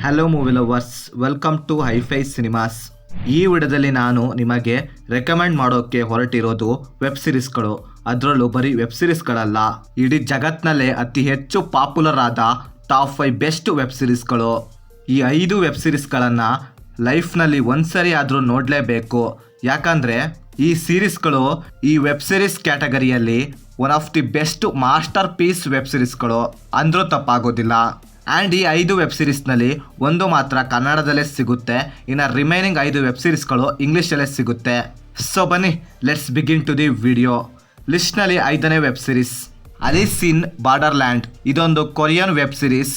Hello movie lovers, welcome to HiFi Cinemas. ಈ ವಿಡಿಯೋದಲ್ಲಿ ನಾನು ನಿಮಗೆ ರೆಕಮೆಂಡ್ ಮಾಡೋಕ್ಕೆ ಹೊರಟಿರೋದು ವೆಬ್ ಸಿರೀಸ್ಗಳು. ಅದರಲ್ಲೂ ಬರೀ ವೆಬ್ ಸಿರೀಸ್ಗಳಲ್ಲ, ಇಡೀ ಜಗತ್ತಿನಲ್ಲೇ ಅತಿ ಹೆಚ್ಚು ಪಾಪ್ಯುಲರ್ ಆದ ಟಾಪ್ 5 ಬೆಸ್ಟ್ ವೆಬ್ ಸಿರೀಸ್ಗಳು. ಈ 5 ವೆಬ್ ಸಿರೀಸ್ಗಳನ್ನು ಲೈಫ್ನಲ್ಲಿ ಒಂದ್ಸರಿ ಆದರೂ ನೋಡಲೇಬೇಕು. ಯಾಕಂದರೆ ಈ ಸೀರೀಸ್ಗಳು ಈ ವೆಬ್ ಸಿರೀಸ್ ಕ್ಯಾಟಗರಿಯಲ್ಲಿ one of the best masterpiece web ಸಿರೀಸ್ಗಳು ಅಂದರೂ ತಪ್ಪಾಗೋದಿಲ್ಲ. ಆ್ಯಂಡ್ ಈ 5 ವೆಬ್ ಸಿರೀಸ್ನಲ್ಲಿ ಒಂದು ಮಾತ್ರ ಕನ್ನಡದಲ್ಲೇ ಸಿಗುತ್ತೆ, ಇನ್ನು ರಿಮೈನಿಂಗ್ 5 ವೆಬ್ ಸಿರೀಸ್ಗಳು ಇಂಗ್ಲೀಷಲ್ಲೇ ಸಿಗುತ್ತೆ. ಸೊ ಬನ್ನಿ, let's begin to the video. ಲಿಸ್ಟ್ನಲ್ಲಿ 5ನೇ web series Alice in Borderland. ಇದೊಂದು ಕೊರಿಯನ್ ವೆಬ್ ಸಿರೀಸ್.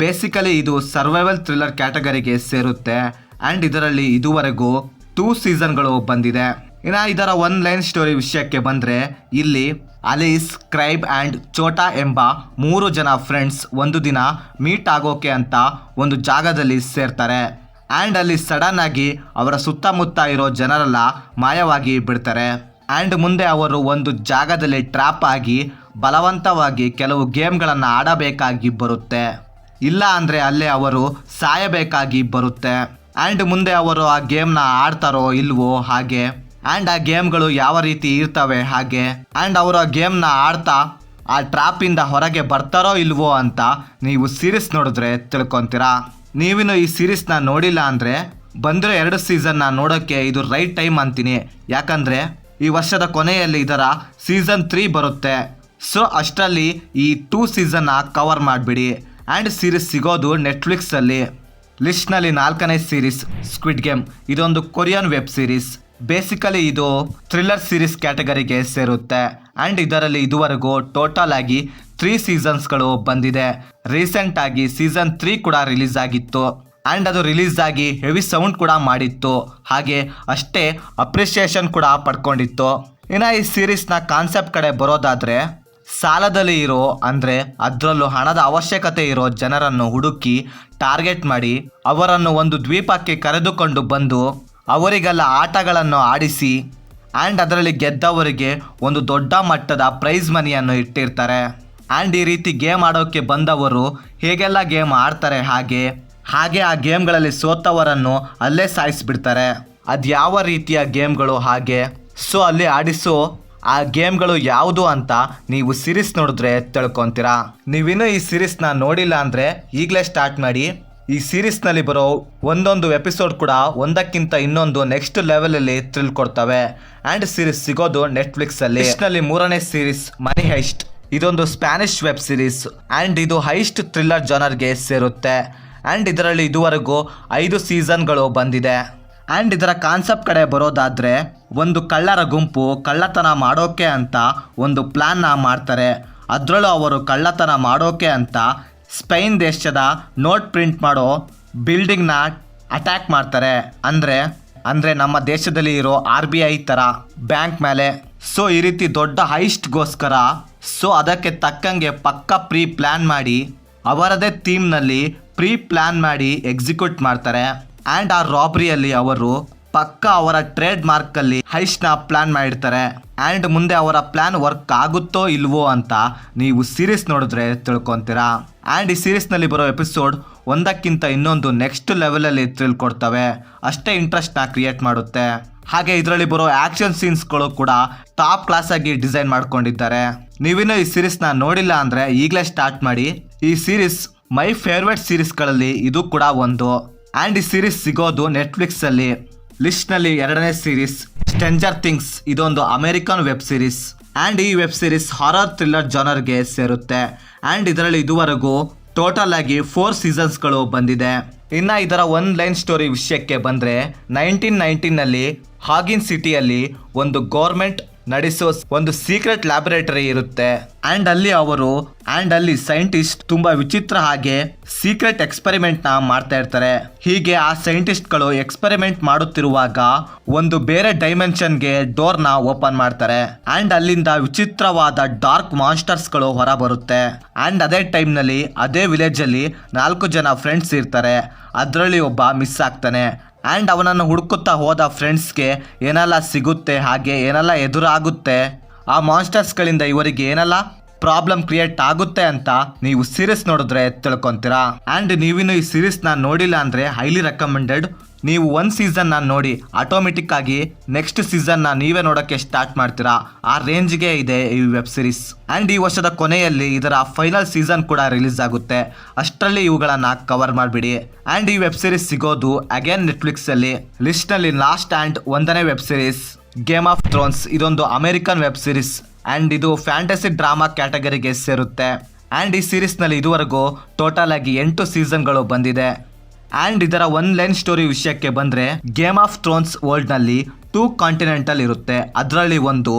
ಬೇಸಿಕಲಿ ಇದು ಸರ್ವೈವಲ್ ಥ್ರಿಲ್ಲರ್ ಕ್ಯಾಟಗರಿಗೆ ಸೇರುತ್ತೆ. ಆ್ಯಂಡ್ ಇದರಲ್ಲಿ ಇದುವರೆಗೂ 2 ಸೀಸನ್ಗಳು ಬಂದಿದೆ. ಇನ್ನು ಇದರ ಒನ್ ಲೈನ್ ಸ್ಟೋರಿ ವಿಷಯಕ್ಕೆ ಬಂದರೆ, ಇಲ್ಲಿ ಅಲಿಸ್, ಕ್ರೈಬ್ ಆ್ಯಂಡ್ ಚೋಟಾ ಎಂಬ 3 ಜನ ಫ್ರೆಂಡ್ಸ್ ಒಂದು ದಿನ ಮೀಟ್ ಆಗೋಕೆ ಅಂತ ಒಂದು ಜಾಗದಲ್ಲಿ ಸೇರ್ತಾರೆ. ಆ್ಯಂಡ್ ಅಲ್ಲಿ ಸಡನ್ ಆಗಿ ಅವರ ಸುತ್ತಮುತ್ತ ಇರೋ ಜನರೆಲ್ಲ ಮಾಯವಾಗಿ ಬಿಡ್ತಾರೆ. ಆ್ಯಂಡ್ ಮುಂದೆ ಅವರು ಒಂದು ಜಾಗದಲ್ಲಿ ಟ್ರ್ಯಾಪ್ ಆಗಿ ಬಲವಂತವಾಗಿ ಕೆಲವು ಗೇಮ್ಗಳನ್ನು ಆಡಬೇಕಾಗಿ ಬರುತ್ತೆ. ಇಲ್ಲ ಅಂದರೆ ಅಲ್ಲೇ ಅವರು ಸಾಯಬೇಕಾಗಿ ಬರುತ್ತೆ. ಆ್ಯಂಡ್ ಮುಂದೆ ಅವರು ಆ ಗೇಮ್ನ ಆಡ್ತಾರೋ ಇಲ್ವೋ ಹಾಗೆ, ಆ್ಯಂಡ್ ಆ ಗೇಮ್ಗಳು ಯಾವ ರೀತಿ ಇರ್ತವೆ ಹಾಗೆ, ಆ್ಯಂಡ್ ಅವರು ಆ ಗೇಮ್ನ ಆಡ್ತಾ ಆ ಟ್ರ್ಯಾಪಿಂದ ಹೊರಗೆ ಬರ್ತಾರೋ ಇಲ್ವೋ ಅಂತ ನೀವು ಸೀರೀಸ್ ನೋಡಿದ್ರೆ ತಿಳ್ಕೊತೀರಾ. ನೀವಿನ್ನು ಈ ಸೀರೀಸ್ನ ನೋಡಿಲ್ಲ ಅಂದರೆ ಬಂದಿರೋ 2 ಸೀಸನ್ನ ನೋಡೋಕ್ಕೆ ಇದು ರೈಟ್ ಟೈಮ್ ಅಂತೀನಿ. ಯಾಕಂದರೆ ಈ ವರ್ಷದ ಕೊನೆಯಲ್ಲಿ ಇದರ ಸೀಸನ್ 3 ಬರುತ್ತೆ. ಸೊ ಅಷ್ಟರಲ್ಲಿ ಈ 2 ಸೀಸನ್ನ ಕವರ್ ಮಾಡಿಬಿಡಿ. ಆ್ಯಂಡ್ ಸೀರೀಸ್ ಸಿಗೋದು ನೆಟ್ಫ್ಲಿಕ್ಸಲ್ಲಿ. ಲಿಸ್ಟ್ನಲ್ಲಿ 4ನೇ ಸೀರೀಸ್ ಸ್ಕ್ವಿಡ್ ಗೇಮ್. ಇದೊಂದು ಕೊರಿಯನ್ ವೆಬ್ ಸೀರೀಸ್. ಬೇಸಿಕಲಿ ಇದು ಥ್ರಿಲ್ಲರ್ ಸೀರೀಸ್ ಕ್ಯಾಟಗರಿಗೆ ಸೇರುತ್ತೆ. ಆ್ಯಂಡ್ ಇದರಲ್ಲಿ ಇದುವರೆಗೂ ಟೋಟಲ್ ಆಗಿ 3 ಸೀಸನ್ಸ್ಗಳು ಬಂದಿದೆ. ರೀಸೆಂಟ್ ಆಗಿ ಸೀಸನ್ 3 ಕೂಡ ರಿಲೀಸ್ ಆಗಿತ್ತು. ಆ್ಯಂಡ್ ಅದು ರಿಲೀಸ್ ಆಗಿ ಹೆವಿ ಸೌಂಡ್ ಕೂಡ ಮಾಡಿತ್ತು, ಹಾಗೆ ಅಷ್ಟೇ ಅಪ್ರಿಷಿಯೇಷನ್ ಕೂಡ ಪಡ್ಕೊಂಡಿತ್ತು. ಇನ್ನು ಈ ಸೀರೀಸ್ನ ಕಾನ್ಸೆಪ್ಟ್ ಕಡೆ ಬರೋದಾದರೆ, ಸಾಲದಲ್ಲಿ ಇರೋ ಅಂದರೆ ಅದರಲ್ಲೂ ಹಣದ ಅವಶ್ಯಕತೆ ಇರೋ ಜನರನ್ನು ಹುಡುಕಿ ಟಾರ್ಗೆಟ್ ಮಾಡಿ ಅವರನ್ನು ಒಂದು ದ್ವೀಪಕ್ಕೆ ಕರೆದುಕೊಂಡು ಬಂದು ಅವರಿಗೆಲ್ಲ ಆಟಗಳನ್ನು ಆಡಿಸಿ ಆ್ಯಂಡ್ ಅದರಲ್ಲಿ ಗೆದ್ದವರಿಗೆ ಒಂದು ದೊಡ್ಡ ಮಟ್ಟದ ಪ್ರೈಸ್ ಮನಿಯನ್ನು ಇಟ್ಟಿರ್ತಾರೆ. ಆ್ಯಂಡ್ ಈ ರೀತಿ ಗೇಮ್ ಆಡೋಕ್ಕೆ ಬಂದವರು ಹೇಗೆಲ್ಲ ಗೇಮ್ ಆಡ್ತಾರೆ ಹಾಗೆ ಆ ಗೇಮ್ಗಳಲ್ಲಿ ಸೋತವರನ್ನು ಅಲ್ಲೇ ಸಾಯಿಸಿಬಿಡ್ತಾರೆ. ಅದು ಯಾವ ರೀತಿಯ ಗೇಮ್ಗಳು ಹಾಗೆ, ಸೊ ಅಲ್ಲಿ ಆಡಿಸೋ ಆ ಗೇಮ್ಗಳು ಯಾವುದು ಅಂತ ನೀವು ಸೀರೀಸ್ ನೋಡಿದ್ರೆ ತಿಳ್ಕೊತೀರಾ. ನೀವಿನ್ನೂ ಈ ಸೀರೀಸ್ನ ನೋಡಿಲ್ಲ ಅಂದರೆ ಈಗಲೇ ಸ್ಟಾರ್ಟ್ ಮಾಡಿ. ಈ ಸೀರೀಸ್ನಲ್ಲಿ ಬರೋ ಒಂದೊಂದು ಎಪಿಸೋಡ್ ಕೂಡ ಒಂದಕ್ಕಿಂತ ಇನ್ನೊಂದು ನೆಕ್ಸ್ಟ್ ಲೆವೆಲಲ್ಲಿ ಥ್ರಿಲ್ ಕೊಡ್ತವೆ. ಆ್ಯಂಡ್ ಸೀರೀಸ್ ಸಿಗೋದು ನೆಟ್ಫ್ಲಿಕ್ಸಲ್ಲಿ. ಲಿಸ್ಟ್ನಲ್ಲಿ 3ನೇ ಸೀರೀಸ್ ಮನಿ ಹೈಸ್ಟ್. ಇದೊಂದು ಸ್ಪ್ಯಾನಿಷ್ ವೆಬ್ ಸೀರೀಸ್. ಆ್ಯಂಡ್ ಇದು ಹೈಸ್ಟ್ ಥ್ರಿಲ್ಲರ್ ಜಾನರ್ಗೆ ಸೇರುತ್ತೆ. ಆ್ಯಂಡ್ ಇದರಲ್ಲಿ ಇದುವರೆಗೂ 5 ಸೀಸನ್ಗಳು ಬಂದಿದೆ. ಆ್ಯಂಡ್ ಇದರ ಕಾನ್ಸೆಪ್ಟ್ ಕಡೆ ಬರೋದಾದರೆ, ಒಂದು ಕಳ್ಳರ ಗುಂಪು ಕಳ್ಳತನ ಮಾಡೋಕೆ ಅಂತ ಒಂದು ಪ್ಲ್ಯಾನ್ನ ಮಾಡ್ತಾರೆ. ಅದರಲ್ಲೂ ಅವರು ಕಳ್ಳತನ ಮಾಡೋಕೆ ಅಂತ ಸ್ಪೇನ್ ದೇಶದ ನೋಟ್ ಪ್ರಿಂಟ್ ಮಾಡೋ ಬಿಲ್ಡಿಂಗ್ನ ಅಟ್ಯಾಕ್ ಮಾಡ್ತಾರೆ. ಅಂದರೆ ನಮ್ಮ ದೇಶದಲ್ಲಿ ಇರೋ RBI ಥರ ಬ್ಯಾಂಕ್ ಮೇಲೆ. ಸೊ ಈ ರೀತಿ ದೊಡ್ಡ ಹೈಸ್ಟ್ಗೋಸ್ಕರ ಸೊ ಅದಕ್ಕೆ ತಕ್ಕಂಗೆ ಪಕ್ಕ ಪ್ರೀ ಪ್ಲ್ಯಾನ್ ಮಾಡಿ ಅವರದೇ ಥೀಮ್ನಲ್ಲಿ ಪ್ರೀ ಪ್ಲ್ಯಾನ್ ಮಾಡಿ ಎಕ್ಸಿಕ್ಯೂಟ್ ಮಾಡ್ತಾರೆ. ಆ್ಯಂಡ್ ಆ ರಾಬ್ರಿಯಲ್ಲಿ ಅವರು ಪಕ್ಕ ಅವರ ಟ್ರೇಡ್ ಮಾರ್ಕಲ್ಲಿ ಹೈಸ್ಟ್ನ ಪ್ಲ್ಯಾನ್ ಮಾಡಿರ್ತಾರೆ. ಆ್ಯಂಡ್ ಮುಂದೆ ಅವರ ಪ್ಲ್ಯಾನ್ ವರ್ಕ್ ಆಗುತ್ತೋ ಇಲ್ವೋ ಅಂತ ನೀವು ಸೀರೀಸ್ ನೋಡಿದ್ರೆ ತಿಳ್ಕೊತೀರಾ. ಆ್ಯಂಡ್ ಈ ಸೀರೀಸ್ನಲ್ಲಿ ಬರೋ ಎಪಿಸೋಡ್ ಒಂದಕ್ಕಿಂತ ಇನ್ನೊಂದು ನೆಕ್ಸ್ಟ್ ಲೆವೆಲಲ್ಲಿ ಥ್ರಿಲ್ ಕೊಡ್ತವೆ. ಅಷ್ಟೇ ಇಂಟ್ರೆಸ್ಟ್ನ ಕ್ರಿಯೇಟ್ ಮಾಡುತ್ತೆ. ಹಾಗೆ ಇದರಲ್ಲಿ ಬರೋ ಆ್ಯಕ್ಷನ್ ಸೀನ್ಸ್ಗಳು ಕೂಡ ಟಾಪ್ ಕ್ಲಾಸ್ ಆಗಿ ಡಿಸೈನ್ ಮಾಡ್ಕೊಂಡಿದ್ದಾರೆ. ನೀವಿನ್ನೂ ಈ ಸೀರೀಸ್ನ ನೋಡಿಲ್ಲ ಅಂದರೆ ಈಗಲೇ ಸ್ಟಾರ್ಟ್ ಮಾಡಿ. ಈ ಸೀರೀಸ್ ಮೈ ಫೇವ್ರೇಟ್ ಸೀರೀಸ್ಗಳಲ್ಲಿ ಇದು ಕೂಡ ಒಂದು. ಆ್ಯಂಡ್ ಈ ಸೀರೀಸ್ ಸಿಗೋದು ನೆಟ್ಫ್ಲಿಕ್ಸಲ್ಲಿ. ಲಿಸ್ಟ್ನಲ್ಲಿ 2ನೇ ಸೀರೀಸ್ ಸ್ಟ್ರೇಂಜರ್ ಥಿಂಗ್ಸ್. ಇದೊಂದು ಅಮೆರಿಕನ್ ವೆಬ್ ಸೀರೀಸ್. ಆ್ಯಂಡ್ ಈ ವೆಬ್ ಸೀರೀಸ್ ಹಾರರ್ ಥ್ರಿಲ್ಲರ್ ಜಾನರ್ಗೆ ಸೇರುತ್ತೆ. ಆ್ಯಂಡ್ ಇದರಲ್ಲಿ ಇದುವರೆಗೂ ಟೋಟಲ್ ಆಗಿ 4 ಸೀಸನ್ಸ್ಗಳು ಬಂದಿದೆ. ಇನ್ನು ಇದರ ಒನ್ ಲೈನ್ ಸ್ಟೋರಿ ವಿಷಯಕ್ಕೆ ಬಂದರೆ, 1919ನಲ್ಲಿ ಹಾಗಿನ್ ಸಿಟಿಯಲ್ಲಿ ಒಂದು ಗೌರ್ಮೆಂಟ್ ನಡೆಸೋ ಒಂದು ಸೀಕ್ರೆಟ್ ಲ್ಯಾಬೊರೇಟರಿ ಇರುತ್ತೆ. ಆ್ಯಂಡ್ ಅಲ್ಲಿ ಸೈಂಟಿಸ್ಟ್ ತುಂಬ ವಿಚಿತ್ರ ಹಾಗೆ ಸೀಕ್ರೆಟ್ ಎಕ್ಸ್ಪೆರಿಮೆಂಟ್ನ ಮಾಡ್ತಾ ಇರ್ತಾರೆ. ಹೀಗೆ ಆ ಸೈಂಟಿಸ್ಟ್ಗಳು ಎಕ್ಸ್ಪೆರಿಮೆಂಟ್ ಮಾಡುತ್ತಿರುವಾಗ ಒಂದು ಬೇರೆ ಡೈಮೆನ್ಷನ್ಗೆ ಡೋರ್ನ ಓಪನ್ ಮಾಡ್ತಾರೆ. ಆ್ಯಂಡ್ ಅಲ್ಲಿಂದ ವಿಚಿತ್ರವಾದ ಡಾರ್ಕ್ ಮಾನ್ಸ್ಟರ್ಸ್ಗಳು ಹೊರ ಬರುತ್ತೆ. ಆ್ಯಂಡ್ ಅದೇ ಟೈಮ್ನಲ್ಲಿ ಅದೇ ವಿಲೇಜಲ್ಲಿ 4 ಜನ ಫ್ರೆಂಡ್ಸ್ ಇರ್ತಾರೆ. ಅದರಲ್ಲಿ ಒಬ್ಬ ಮಿಸ್ ಆಗ್ತಾನೆ. ಆ್ಯಂಡ್ ಅವನನ್ನು ಹುಡುಕುತ್ತಾ ಹೋದ ಫ್ರೆಂಡ್ಸ್ಗೆ ಏನೆಲ್ಲ ಸಿಗುತ್ತೆ ಹಾಗೆ ಏನೆಲ್ಲ ಎದುರಾಗುತ್ತೆ, ಆ ಮಾನ್ಸ್ಟರ್ಸ್ಗಳಿಂದ ಇವರಿಗೆ ಏನೆಲ್ಲ ಪ್ರಾಬ್ಲಮ್ ಕ್ರಿಯೇಟ್ ಆಗುತ್ತೆ ಅಂತ ನೀವು ಸೀರೀಸ್ ನೋಡಿದ್ರೆ ತಿಳ್ಕೊಂತೀರಾ. ಆ್ಯಂಡ್ ನೀವಿನ್ನು ಈ ಸೀರೀಸ್ನ ನೋಡಿಲ್ಲ ಅಂದರೆ ಹೈಲಿ ರೆಕಮೆಂಡೆಡ್. ನೀವು ಒಂದು ಸೀಸನ್ನ ನೋಡಿ ಆಟೋಮೆಟಿಕ್ ಆಗಿ ನೆಕ್ಸ್ಟ್ ಸೀಸನ್ನ ನೀವೇ ನೋಡೋಕ್ಕೆ ಸ್ಟಾರ್ಟ್ ಮಾಡ್ತೀರಾ. ಆ ರೇಂಜ್ಗೆ ಇದೆ ಈ ವೆಬ್ ಸೀರೀಸ್. ಆ್ಯಂಡ್ ಈ ವರ್ಷದ ಕೊನೆಯಲ್ಲಿ ಇದರ ಫೈನಲ್ ಸೀಸನ್ ಕೂಡ ರಿಲೀಸ್ ಆಗುತ್ತೆ. ಅಷ್ಟರಲ್ಲಿ ಇವುಗಳನ್ನು ಕವರ್ ಮಾಡಿಬಿಡಿ. ಆ್ಯಂಡ್ ಈ ವೆಬ್ ಸೀರೀಸ್ ಸಿಗೋದು ಅಗೇನ್ ನೆಟ್ಫ್ಲಿಕ್ಸಲ್ಲಿ. ಲಿಸ್ಟ್ನಲ್ಲಿ ಲಾಸ್ಟ್ ಆ್ಯಂಡ್ 1ನೇ web series Game of Thrones. ಇದೊಂದು ಅಮೆರಿಕನ್ ವೆಬ್ ಸೀರೀಸ್ ಆ್ಯಂಡ್ ಇದು ಫ್ಯಾಂಟಸಿ ಡ್ರಾಮಾ ಕ್ಯಾಟಗರಿಗೆ ಸೇರುತ್ತೆ. ಆ್ಯಂಡ್ ಈ ಸೀರೀಸ್ನಲ್ಲಿ ಇದುವರೆಗೂ ಟೋಟಲ್ ಆಗಿ 8 ಸೀಸನ್ಗಳು ಬಂದಿದೆ. ಆ್ಯಂಡ್ ಇದರ ಒನ್ ಲೈನ್ ಸ್ಟೋರಿ ವಿಷಯಕ್ಕೆ ಬಂದರೆ ಗೇಮ್ ಆಫ್ ಥ್ರೋನ್ಸ್ ವರ್ಲ್ಡ್ನಲ್ಲಿ 2 ಕಾಂಟಿನೆಂಟಲ್ ಇರುತ್ತೆ. ಅದರಲ್ಲಿ ಒಂದು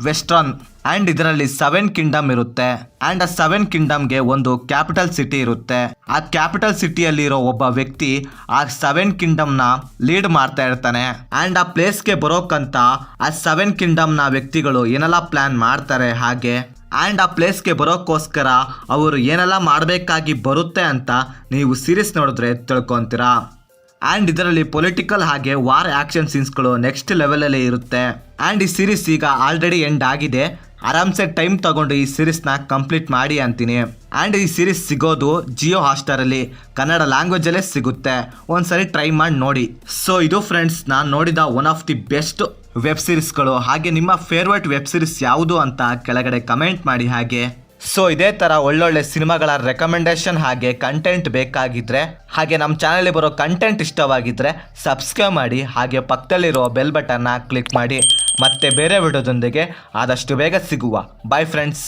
ವೆಸ್ಟರ್ನ್. ಆ್ಯಂಡ್ ಇದರಲ್ಲಿ 7 ಕಿಂಗ್ಡಮ್ ಇರುತ್ತೆ. ಆ್ಯಂಡ್ ಆ 7 ಕಿಂಗ್ಡಮ್ಗೆ ಒಂದು ಕ್ಯಾಪಿಟಲ್ ಸಿಟಿ ಇರುತ್ತೆ. ಆ ಕ್ಯಾಪಿಟಲ್ ಸಿಟಿಯಲ್ಲಿ ಇರೋ ಒಬ್ಬ ವ್ಯಕ್ತಿ ಆ 7 ಕಿಂಗ್ಡಮ್ನ ಲೀಡ್ ಮಾಡ್ತಾ ಇರ್ತಾನೆ. ಆ್ಯಂಡ್ ಆ ಪ್ಲೇಸ್ಗೆ ಬರೋಕ್ಕಂತ ಆ 7 ಕಿಂಗ್ಡಮ್ನ ವ್ಯಕ್ತಿಗಳು ಏನೆಲ್ಲ ಪ್ಲ್ಯಾನ್ ಮಾಡ್ತಾರೆ ಹಾಗೆ. ಆ್ಯಂಡ್ ಆ ಪ್ಲೇಸ್ಗೆ ಬರೋಕ್ಕೋಸ್ಕರ ಅವರು ಏನೆಲ್ಲ ಮಾಡಬೇಕಾಗಿ ಬರುತ್ತೆ ಅಂತ ನೀವು ಸೀರೀಸ್ ನೋಡಿದ್ರೆ ತಿಳ್ಕೊತೀರಾ. ಆ್ಯಂಡ್ ಇದರಲ್ಲಿ ಪೊಲಿಟಿಕಲ್ ಹಾಗೆ ವಾರ್ ಆ್ಯಕ್ಷನ್ ಸೀನ್ಸ್ಗಳು ನೆಕ್ಸ್ಟ್ ಲೆವೆಲಲ್ಲಿ ಇರುತ್ತೆ. ಆ್ಯಂಡ್ ಈ ಸೀರೀಸ್ ಈಗ ಆಲ್ರೆಡಿ ಎಂಡ್ ಆಗಿದೆ. ಆರಾಮ್ಸೆ ಟೈಮ್ ತಗೊಂಡು ಈ ಸೀರೀಸ್ನ ಕಂಪ್ಲೀಟ್ ಮಾಡಿ ಅಂತೀನಿ. ಆ್ಯಂಡ್ ಈ ಸೀರೀಸ್ ಸಿಗೋದು ಜಿಯೋ ಹಾಟ್‌ಸ್ಟಾರಲ್ಲಿ ಕನ್ನಡ ಲ್ಯಾಂಗ್ವೇಜಲ್ಲೇ ಸಿಗುತ್ತೆ. ಒಂದ್ಸರಿ ಟ್ರೈ ಮಾಡಿ ನೋಡಿ. ಸೊ ಇದು ಫ್ರೆಂಡ್ಸ್, ನಾನು ನೋಡಿದ one of the best web ಸೀರೀಸ್ಗಳು. ಹಾಗೆ ನಿಮ್ಮ ಫೇವ್ರೇಟ್ ವೆಬ್ ಸೀರೀಸ್ ಯಾವುದು ಅಂತ ಕೆಳಗಡೆ ಕಮೆಂಟ್ ಮಾಡಿ. ಹಾಗೆ ಸೊ ಇದೇ ಥರ ಒಳ್ಳೊಳ್ಳೆ ಸಿನಿಮಾಗಳ ರೆಕಮೆಂಡೇಶನ್ ಹಾಗೆ ಕಂಟೆಂಟ್ ಬೇಕಾಗಿದ್ದರೆ, ಹಾಗೆ ನಮ್ಮ ಚಾನಲ್ಗೆ ಬರೋ ಕಂಟೆಂಟ್ ಇಷ್ಟವಾಗಿದ್ದರೆ ಸಬ್ಸ್ಕ್ರೈಬ್ ಮಾಡಿ. ಹಾಗೆ ಪಕ್ಕದಲ್ಲಿರೋ ಬೆಲ್ ಬಟನ್ನ ಕ್ಲಿಕ್ ಮಾಡಿ. ಮತ್ತೆ ಬೇರೆ ವಿಡಿಯೋದೊಂದಿಗೆ ಆದಷ್ಟು ಬೇಗ ಸಿಗುವ. Bye friends.